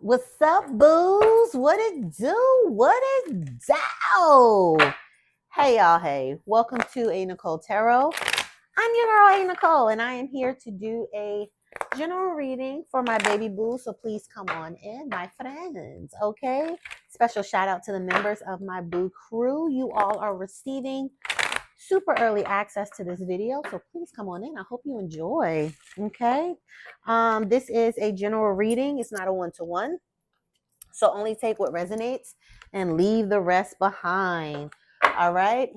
What's up, booze? What it do? What it do? Hey, y'all. Hey, welcome to a.Nichole Tarot. I'm your girl, a.Nichole, and I am here to do a general reading for my baby boo. So please come on in, my friends. Okay. Special shout out to the members of my boo crew. You all are receiving super early access to this video, so please come on in. I hope you enjoy. Okay. This is a general reading. It's not a one-to-one, so only take what resonates and leave the rest behind. All right.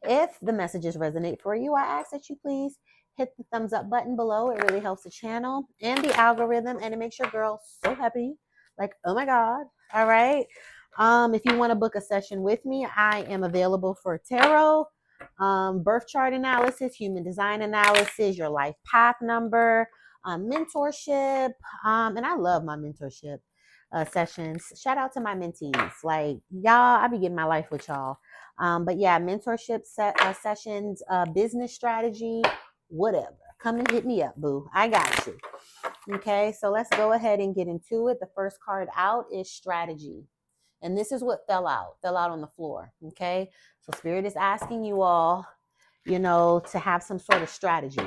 If the messages resonate for you, I ask that you please hit the thumbs up button below. It really helps the channel and the algorithm, and it makes your girl so happy, like, oh my god. All right. If you want to book a session with me, I am available for tarot, birth chart analysis, human design analysis, your life path number, mentorship, and I love my mentorship sessions. Shout out to my mentees, like y'all. I be getting my life with y'all. But yeah, mentorship sessions, business strategy, whatever. Come and hit me up, boo. I got you. Okay, so let's go ahead and get into it. The first card out is strategy. And this is what fell out on the floor. Okay, so Spirit is asking you all, to have some sort of strategy.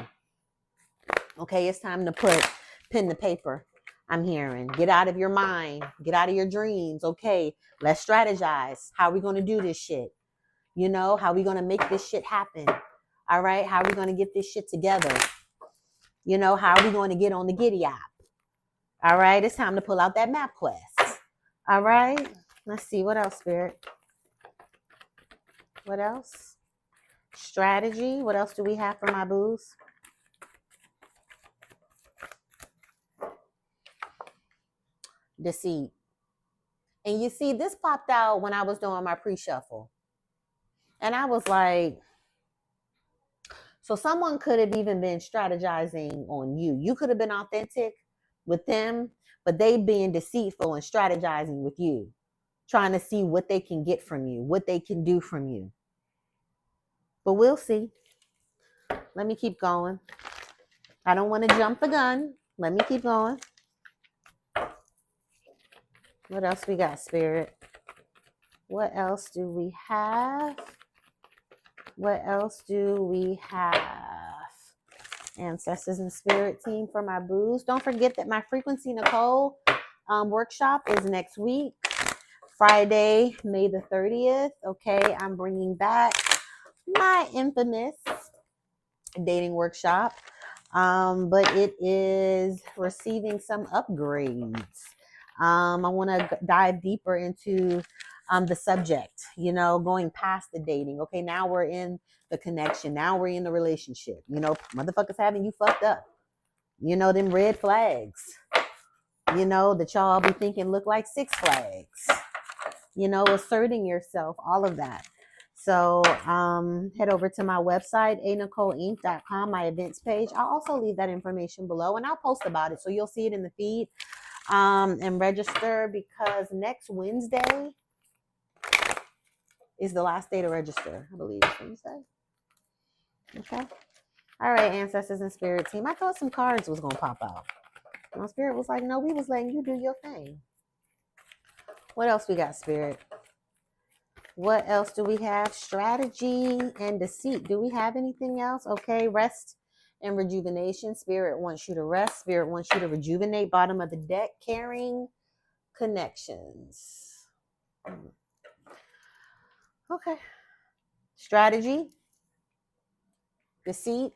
Okay, it's time to put pen to paper. I'm hearing, get out of your mind, get out of your dreams. Okay, let's strategize. How are we going to do this shit? How are we going to make this shit happen? All right, how are we going to get this shit together? How are we going to get on the Giddy app? All right, it's time to pull out that map quest. All right. Let's see. What else, Spirit? What else? Strategy. What else do we have for my boos? Deceit. And you see, this popped out when I was doing my pre-shuffle. And I was like, so someone could have even been strategizing on you. You could have been authentic with them, but they being deceitful and strategizing with you, trying to see what they can get from you, what they can do from you. But we'll see. Let me keep going. I don't want to jump the gun. Let me keep going. What else we got, Spirit? What else do we have? What else do we have? Ancestors and Spirit team for my boos. Don't forget that my Frequency Nicole workshop is next week, Friday, May the 30th. Okay, I'm bringing back my infamous dating workshop, but it is receiving some upgrades. I want to dive deeper into the subject, going past the dating. Okay, now we're in the connection. Now we're in the relationship. Motherfuckers having you fucked up. Them red flags, that y'all be thinking look like Six Flags. Asserting yourself, all of that. So head over to my website, a.NicholeInc.com, my events page. I'll also leave that information below, and I'll post about it, so you'll see it in the feed. And register, because next Wednesday is the last day to register, I believe. Wednesday. Okay. All right, Ancestors and Spirit team. I thought some cards was gonna pop out. My Spirit was like, no, we was letting you do your thing. What else we got, Spirit? What else do we have? Strategy and deceit. Do we have anything else? Okay, rest and rejuvenation. Spirit wants you to rest. Spirit wants you to rejuvenate. Bottom of the deck, caring connections. Okay. Strategy. Deceit.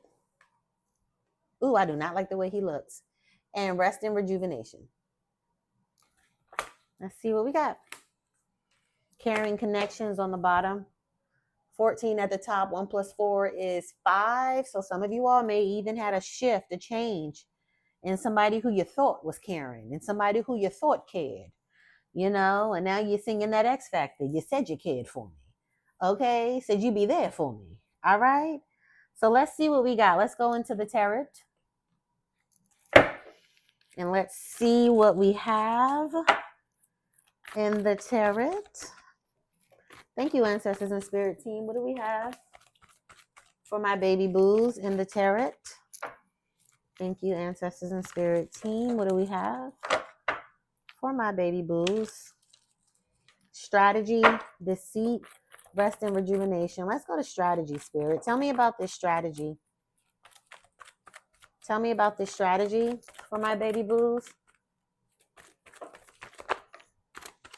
Ooh, I do not like the way he looks. And rest and rejuvenation. Let's see what we got. Caring connections on the bottom. 14 at the top. 1 + 4 is 5. So some of you all may even had a shift, a change in somebody who you thought was caring and somebody who you thought cared, and now you're singing that X Factor. You said you cared for me. Okay. Said you'd be there for me. All right. So let's see what we got. Let's go into the tarot. And let's see what we have in the tarot. Thank you, Ancestors and Spirit team. What do we have for my baby boos in the tarot? Thank you, Ancestors and Spirit team. What do we have? for my baby boos. Strategy, deceit, rest, and rejuvenation. Let's go to strategy, Spirit. Tell me about this strategy. Tell me about this strategy for my baby boos.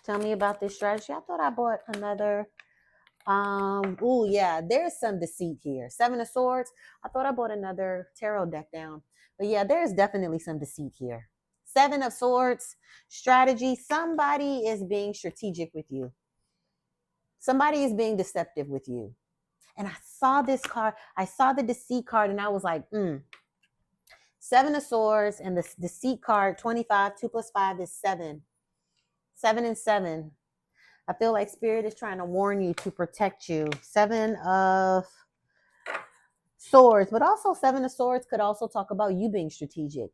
Tell me about this strategy. I thought I bought another. Oh yeah, there's some deceit here. 7 of Swords. I thought I bought another tarot deck down. But yeah, there's definitely some deceit here. 7 of Swords, strategy. Somebody is being strategic with you. Somebody is being deceptive with you. And I saw this card. I saw the deceit card and I was like, 7 of Swords and the deceit card, 25, 2 plus 5 is 7. 7 and 7. I feel like Spirit is trying to warn you to protect you. 7 of Swords, but also 7 of Swords could also talk about you being strategic.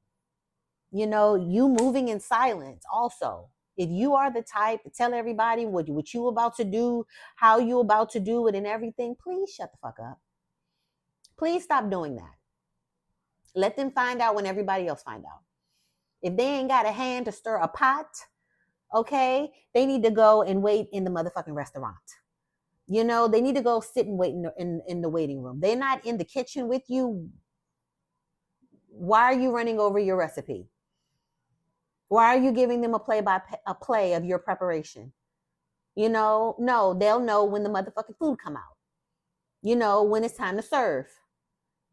You know, you moving in silence also. If you are the type to tell everybody what you about to do, how you about to do it and everything, please shut the fuck up. Please stop doing that. Let them find out when everybody else find out. If they ain't got a hand to stir a pot, okay, they need to go and wait in the motherfucking restaurant. You know, they need to go sit and wait in the waiting room. They're not in the kitchen with you. Why are you running over your recipe? Why are you giving them a play of your preparation? You know, no, they'll know when the motherfucking food come out. You know, when it's time to serve.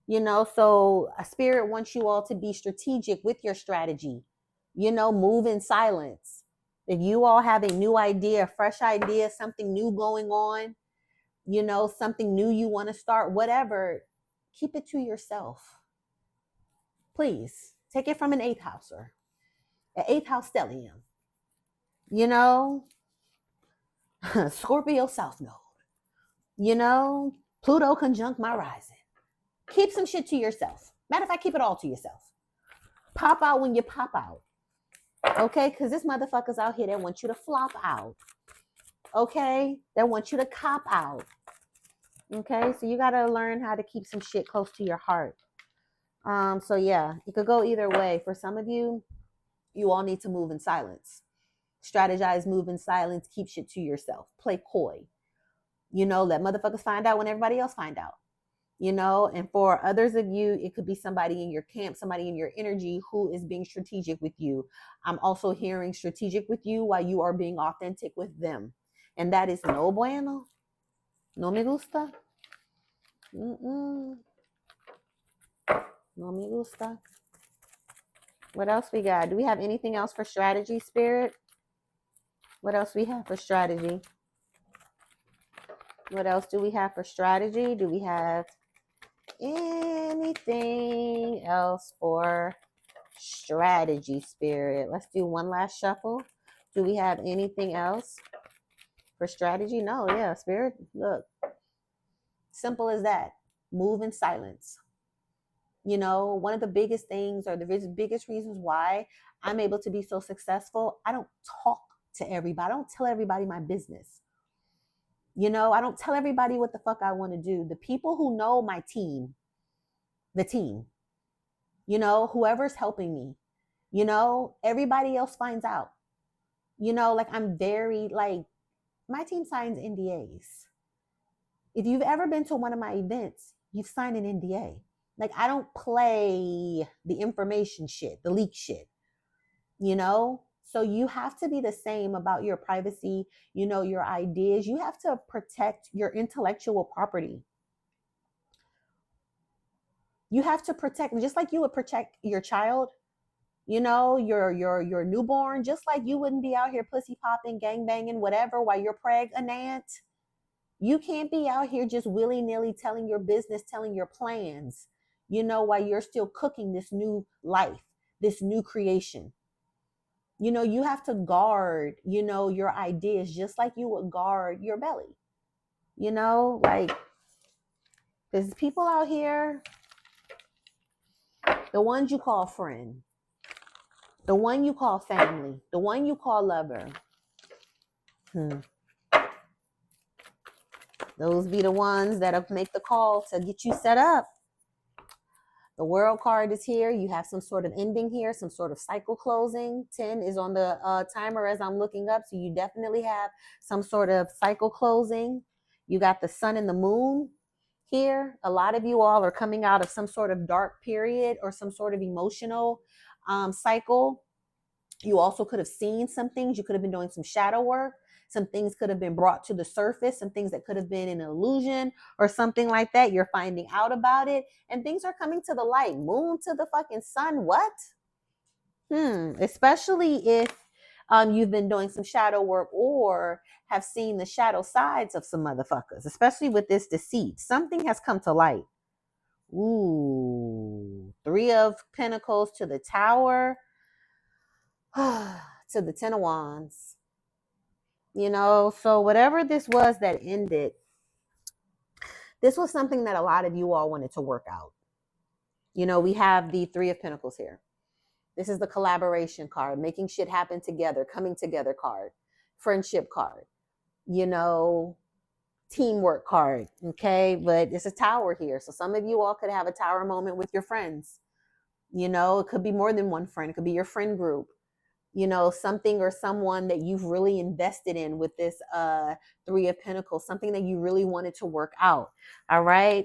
You know, so a Spirit wants you all to be strategic with your strategy. You know, move in silence. If you all have a new idea, a fresh idea, something new going on, you know, something new you want to start, whatever, keep it to yourself. Please take it from an 8th houser, an 8th house stellium. You know, Scorpio South Node. You know, Pluto conjunct my rising. Keep some shit to yourself. Matter of fact, keep it all to yourself. Pop out when you pop out. Okay? Because this motherfucker's out here that want you to flop out. Okay? That want you to cop out. Okay? So you got to learn how to keep some shit close to your heart. So yeah, it could go either way. For some of you, you all need to move in silence. Strategize, move in silence, keep shit to yourself. Play coy. You know, let motherfuckers find out when everybody else find out. You know, and for others of you, it could be somebody in your camp, somebody in your energy who is being strategic with you. I'm also hearing strategic with you while you are being authentic with them. And that is no bueno. No me gusta. No me gusta. What else we got? Do we have anything else for strategy, Spirit? What else we have for strategy? What else do we have for strategy? Do we have anything else for strategy, Spirit? Let's do one last shuffle. Do we have anything else for strategy? No, yeah, Spirit, look. Simple as that. Move in silence. You know, one of the biggest things or the biggest reasons why I'm able to be so successful, I don't talk to everybody. I don't tell everybody my business. You know, I don't tell everybody what the fuck I want to do. The people who know my team, the team, you know, whoever's helping me, you know, everybody else finds out. You know, like I'm very, like, my team signs NDAs. If you've ever been to one of my events, you've signed an NDA. Like, I don't play the information shit, the leak shit, you know? So you have to be the same about your privacy, you know, your ideas. You have to protect your intellectual property. You have to protect, just like you would protect your child, you know, your newborn, just like you wouldn't be out here pussy popping, gang banging, whatever, while you're pregnant. You can't be out here just willy-nilly telling your business, telling your plans, you know, while you're still cooking this new life, this new creation. You know, you have to guard, you know, your ideas just like you would guard your belly. You know, like, there's people out here, the ones you call friend, the one you call family, the one you call lover. Those be the ones that'll make the call to get you set up. The World card is here. You have some sort of ending here, some sort of cycle closing. 10 is on the timer as I'm looking up. So you definitely have some sort of cycle closing. You got the sun and the moon here. A lot of you all are coming out of some sort of dark period or some sort of emotional cycle. You also could have seen some things. You could have been doing some shadow work. Some things could have been brought to the surface. Some things that could have been an illusion or something like that. You're finding out about it. And things are coming to the light. Moon to the fucking sun. What? Especially if you've been doing some shadow work or have seen the shadow sides of some motherfuckers. Especially with this deceit. Something has come to light. Ooh. 3 of Pentacles to the Tower. To the 10 of Wands. You know, so whatever this was that ended, this was something that a lot of you all wanted to work out. You know, we have the 3 of Pentacles here. This is the collaboration card, making shit happen together, coming together card, friendship card, you know, teamwork card. Okay. But it's a tower here. So some of you all could have a tower moment with your friends. You know, it could be more than one friend. It could be your friend group. You know, something or someone that you've really invested in with this 3 of Pentacles, something that you really wanted to work out. All right.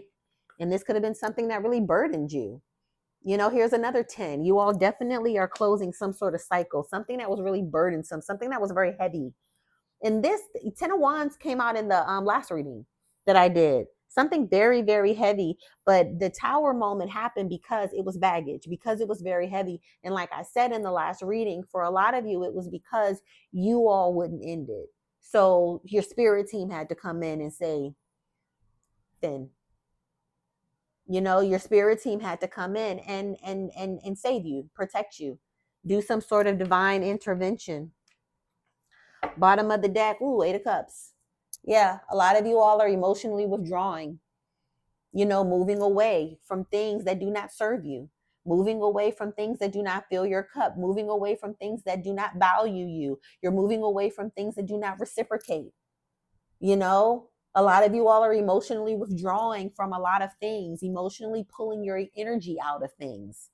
And this could have been something that really burdened you. You know, here's another 10. You all definitely are closing some sort of cycle, something that was really burdensome, something that was very heavy. And this 10 of Wands came out in the last reading that I did. Something very, very heavy. But the tower moment happened because it was baggage, because it was very heavy. And like I said in the last reading, for a lot of you, it was because you all wouldn't end it. So your spirit team had to come in and say, then, you know, your spirit team had to come in and save you, protect you, do some sort of divine intervention. Bottom of the deck, ooh, 8 of Cups. Yeah, a lot of you all are emotionally withdrawing, you know, moving away from things that do not serve you, moving away from things that do not fill your cup, moving away from things that do not value you. You're moving away from things that do not reciprocate. You know, a lot of you all are emotionally withdrawing from a lot of things, emotionally pulling your energy out of things.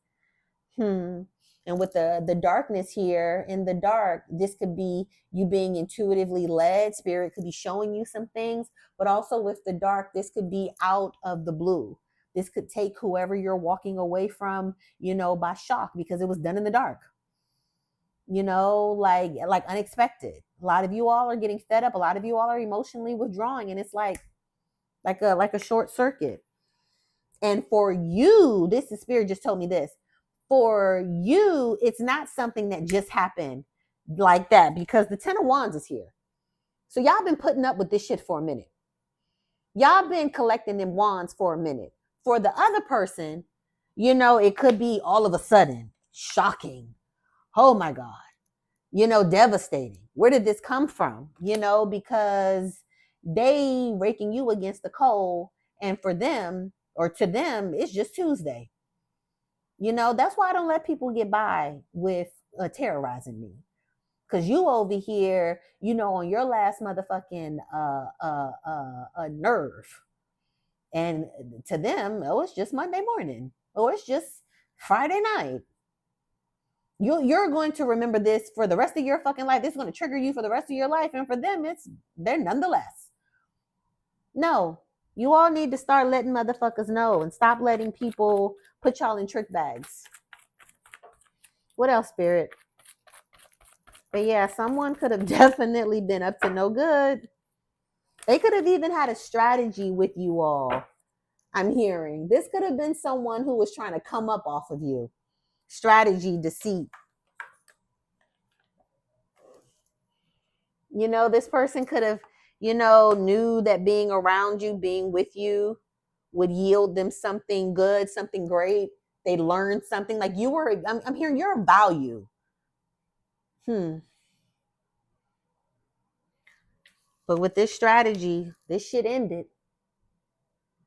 And with the darkness here, in the dark, this could be you being intuitively led. Spirit could be showing you some things, but also with the dark, this could be out of the blue. This could take whoever you're walking away from, you know, by shock because it was done in the dark. You know, like unexpected. A lot of you all are getting fed up. A lot of you all are emotionally withdrawing, and it's like a short circuit. And for you, this is Spirit just told me this. For you, it's not something that just happened like that because the 10 of Wands is here. So y'all been putting up with this shit for a minute. Y'all been collecting them wands for a minute. For the other person, you know, it could be all of a sudden shocking. Oh my God. You know, devastating. Where did this come from? You know, because they raking you against the coal, and for them or to them, it's just Tuesday. You know, that's why I don't let people get by with terrorizing me. Cause you over here, you know, on your last motherfucking nerve. And to them, oh, it's just Monday morning. Oh, it's just Friday night. You're going to remember this for the rest of your fucking life. This is going to trigger you for the rest of your life. And for them, they're nonetheless. No, you all need to start letting motherfuckers know and stop letting people put y'all in trick bags. What else, Spirit? But yeah, someone could have definitely been up to no good. They could have even had a strategy with you all. I'm hearing this could have been someone who was trying to come up off of you. Strategy, deceit. You know, this person could have, you know, knew that being around you, being with you would yield them something good, something great. They learned something like you were, I'm hearing you're a value. But with this strategy, this shit ended.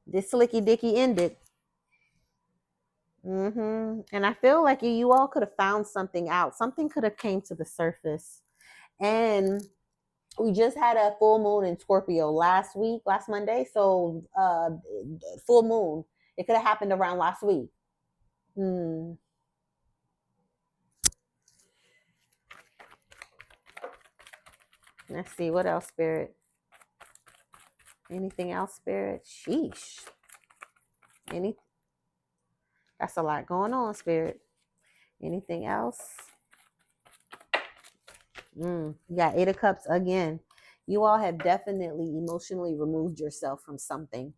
This slicky dicky ended. And I feel like you all could have found something out. Something could have came to the surface. And we just had a full moon in Scorpio last Monday. So full moon, it could have happened around last week. Hmm. Let's see. What else, Spirit? Anything else, Spirit? Sheesh. Any? That's a lot going on, Spirit. Anything else? You got 8 of Cups again. You all have definitely emotionally removed yourself from something.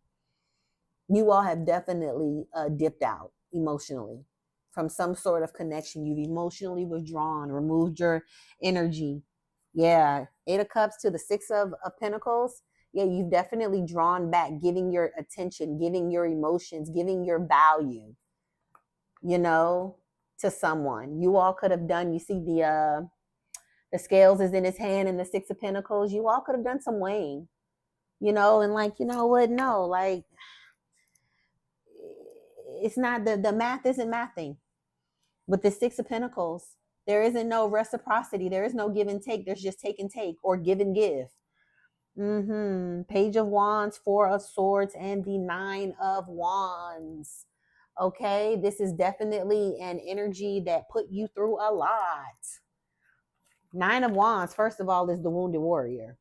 You all have definitely dipped out emotionally from some sort of connection. You've emotionally withdrawn, removed your energy. Yeah. 8 of Cups to the 6 of Pentacles. Yeah, you've definitely drawn back, giving your attention, giving your emotions, giving your value, to someone. You all could have done, you see the scales is in his hand and the 6 of Pentacles. You all could have done some weighing, and like, you know what? No, like, it's not the math isn't mathing. With the 6 of Pentacles, there isn't no reciprocity. There is no give and take. There's just take and take, or give and give. Page of Wands, 4 of Swords, and the 9 of Wands. Okay, this is definitely an energy that put you through a lot. 9 of Wands, first of all, is the wounded warrior.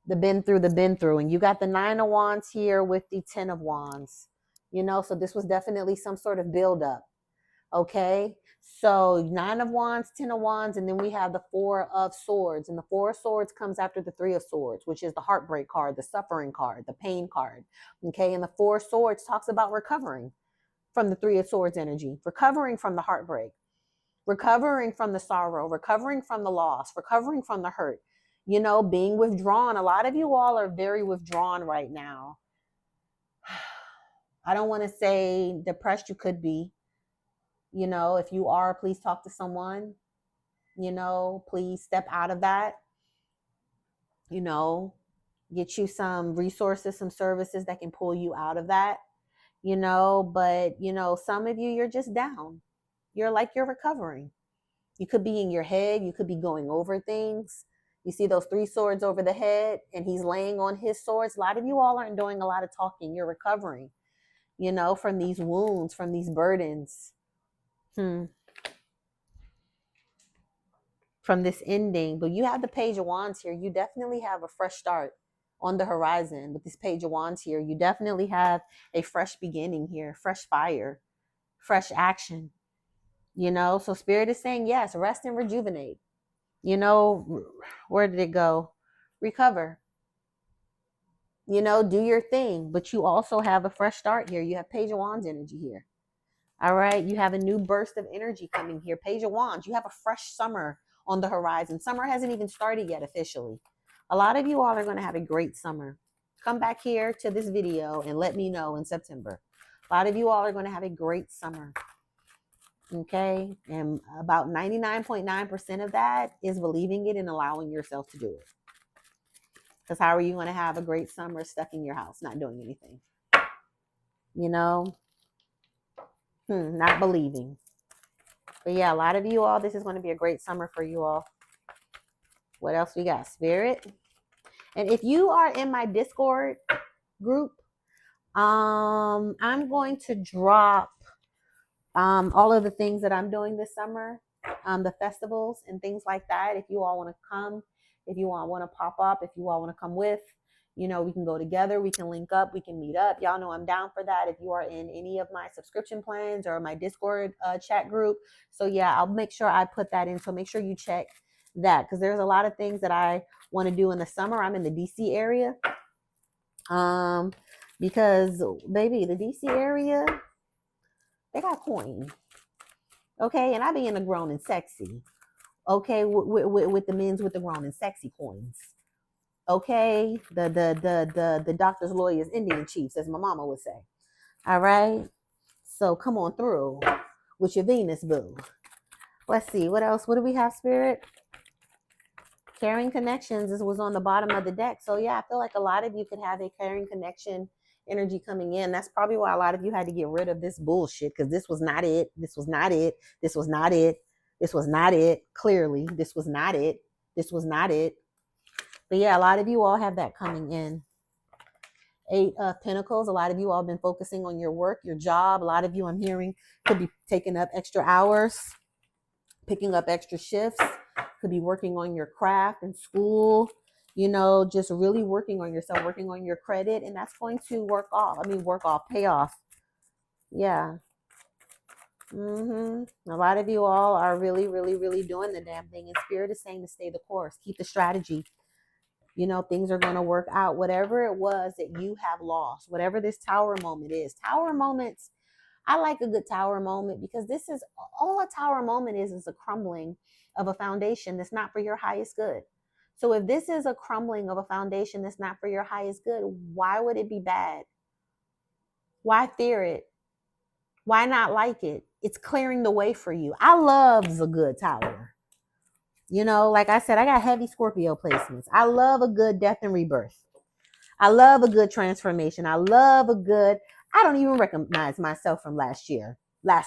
The been through. And you got the 9 of Wands here with the 10 of Wands. So this was definitely some sort of buildup. Okay, so 9 of Wands, 10 of Wands, and then we have the 4 of Swords. And the 4 of Swords comes after the 3 of Swords, which is the heartbreak card, the suffering card, the pain card. Okay, and the 4 of Swords talks about recovering from the 3 of Swords energy, recovering from the heartbreak, recovering from the sorrow, recovering from the loss, recovering from the hurt, being withdrawn. A lot of you all are very withdrawn right now. I don't want to say depressed. You could be. If you are, please talk to someone. Please step out of that. Get you some resources, some services that can pull you out of that. But some of you, you're just down. You're recovering. You could be in your head. You could be going over things. You see those 3 swords over the head, and he's laying on his swords. A lot of you all aren't doing a lot of talking. You're recovering, from these wounds, from these burdens. From this ending. But you have the Page of Wands here. You definitely have a fresh start on the horizon with this Page of Wands here. You definitely have a fresh beginning here, fresh fire, fresh action. So Spirit is saying, yes, rest and rejuvenate. Where did it go? Recover. Do your thing. But you also have a fresh start here. You have Page of Wands energy here. All right. You have a new burst of energy coming here. Page of Wands. You have a fresh summer on the horizon. Summer hasn't even started yet officially. A lot of you all are going to have a great summer. Come back here to this video and let me know in September. A lot of you all are going to have a great summer. Okay. And about 99.9% of that is believing it and allowing yourself to do it. Because how are you going to have a great summer stuck in your house, not doing anything? Not believing. But yeah, a lot of you all, this is going to be a great summer for you all. What else we got? Spirit. And if you are in my Discord group, I'm going to drop all of the things that I'm doing this summer, the festivals and things like that. If you all want to come, if you all want to pop up, if you all want to come with, we can go together, we can link up, we can meet up. Y'all know I'm down for that if you are in any of my subscription plans or my Discord chat group. So yeah, I'll make sure I put that in. So make sure you check that, because there's a lot of things that I want to do in the summer. I'm in the DC area. Because baby, the DC area, they got coins. Okay, and I be in the grown and sexy. Okay, with the men's with the grown and sexy coins. Okay, the doctors, lawyers, Indian chiefs, as my mama would say. All right, so come on through with your Venus boo. Let's see, what else? What do we have, Spirit? Caring connections. This was on the bottom of the deck. So yeah, I feel like a lot of you could have a caring connection energy coming in. That's probably why a lot of you had to get rid of this bullshit, because this was not it. This was not it. This was not it. This was not it. Clearly, this was not it. This was not it. But yeah, a lot of you all have that coming in. Eight of Pentacles. A lot of you all have been focusing on your work, your job. A lot of you, I'm hearing, could be taking up extra hours, picking up extra shifts, could be working on your craft in school, you know, just really working on yourself, working on your credit. And that's going to pay off. Yeah. A lot of you all are really, really, really doing the damn thing. And Spirit is saying to stay the course, keep the strategy. You know, things are going to work out. Whatever it was that you have lost, whatever this tower moment is. Tower moments, I like a good tower moment because this is all a tower moment is a crumbling of a foundation that's not for your highest good. So if this is a crumbling of a foundation that's not for your highest good, why would it be bad? Why fear it? Why not like it? It's clearing the way for you. I love a good tower. You know, like I said, I got heavy Scorpio placements. I love a good death and rebirth. I love a good transformation. I love a good, I don't even recognize myself from last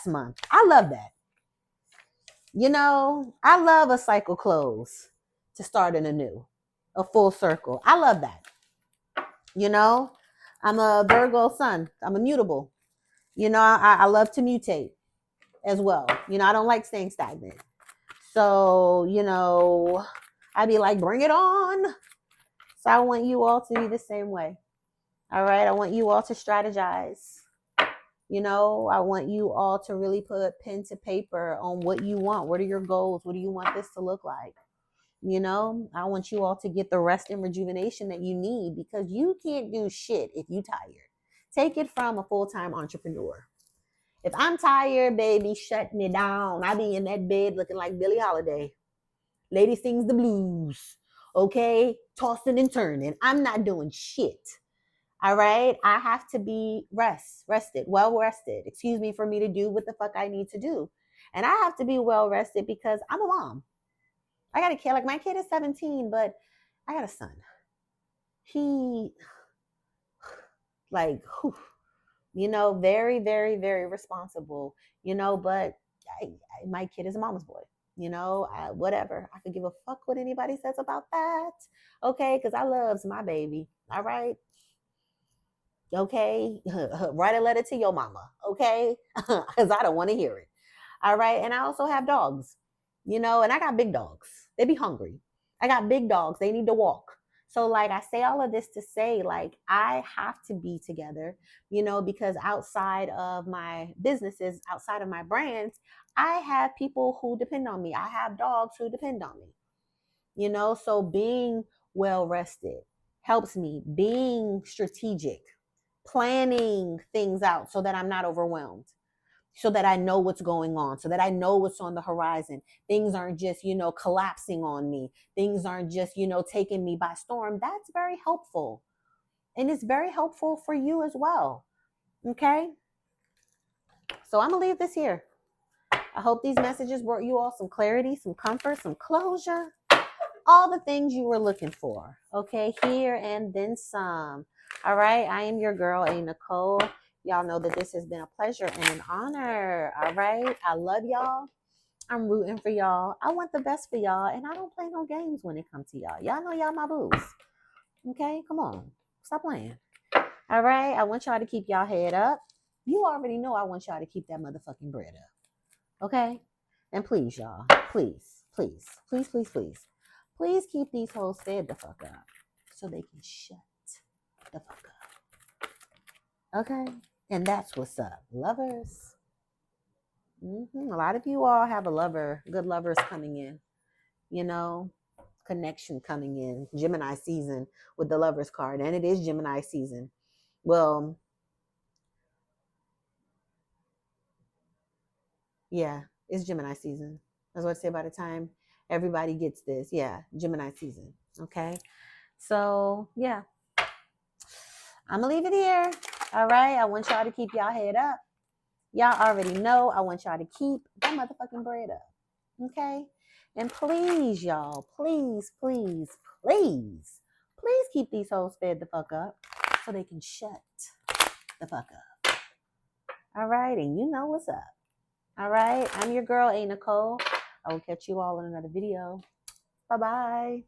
month. I love that. You know, I love a cycle close to start in anew, a full circle. I love that. You know, I'm a Virgo sun. I'm immutable. You know, I love to mutate as well. You know, I don't like staying stagnant. So, you know, I'd be like, bring it on. So I want you all to be the same way. All right. I want you all to strategize. You know, I want you all to really put pen to paper on what you want. What are your goals? What do you want this to look like? You know, I want you all to get the rest and rejuvenation that you need because you can't do shit if you're tired. Take it from a full-time entrepreneur. If I'm tired, baby, shut me down. I be in that bed looking like Billie Holiday. Lady sings the blues. Okay? Tossing and turning. I'm not doing shit. All right. I have to be well rested. Excuse me, for me to do what the fuck I need to do. And I have to be well rested because I'm a mom. I got a kid. Like my kid is 17, but I got a son. He, like, you know, very, very, very responsible, you know, but my kid is a mama's boy. You know, whatever. I could give a fuck what anybody says about that. Okay. Because I loves my baby. All right. Okay, write a letter to your mama, okay, because I don't want to hear it. All right. And I also have dogs, you know, and I got big dogs. They be hungry. I got big dogs. They need to walk. So like I say all of this to say, like, I have to be together, you know, because outside of my businesses, outside of my brands, I have people who depend on me. I have dogs who depend on me, you know. So being well rested helps me. Being strategic, planning things out so that I'm not overwhelmed, so that I know what's going on, so that I know what's on the horizon. Things aren't just, you know, collapsing on me. Things aren't just, you know, taking me by storm. That's very helpful. And it's very helpful for you as well. Okay. So I'm going to leave this here. I hope these messages brought you all some clarity, some comfort, some closure, all the things you were looking for. Okay. Here and then some. All right. I am your girl, a.Nichole. Y'all know that this has been a pleasure and an honor. All right. I love y'all. I'm rooting for y'all. I want the best for y'all. And I don't play no games when it comes to y'all. Y'all know y'all my booze. Okay. Come on. Stop playing. All right. I want y'all to keep y'all head up. You already know I want y'all to keep that motherfucking bread up. Okay. And please, y'all. Please, please, please, please, please. Please keep these hoes fed the fuck up so they can shut the fuck up. Okay? And that's what's up. Lovers. A lot of you all have a lover, good lovers coming in, you know, connection coming in. Gemini season with the lovers card. And it is Gemini season. Well, yeah, it's Gemini season. That's what I say by the time everybody gets this. Yeah, Gemini season. Okay? So, yeah. I'm going to leave it here. All right? I want y'all to keep y'all head up. Y'all already know I want y'all to keep that motherfucking bread up. Okay? And please, y'all, please, please, please, please keep these hoes fed the fuck up so they can shut the fuck up. All right? And you know what's up. All right? I'm your girl, a.Nichole. I will catch you all in another video. Bye-bye.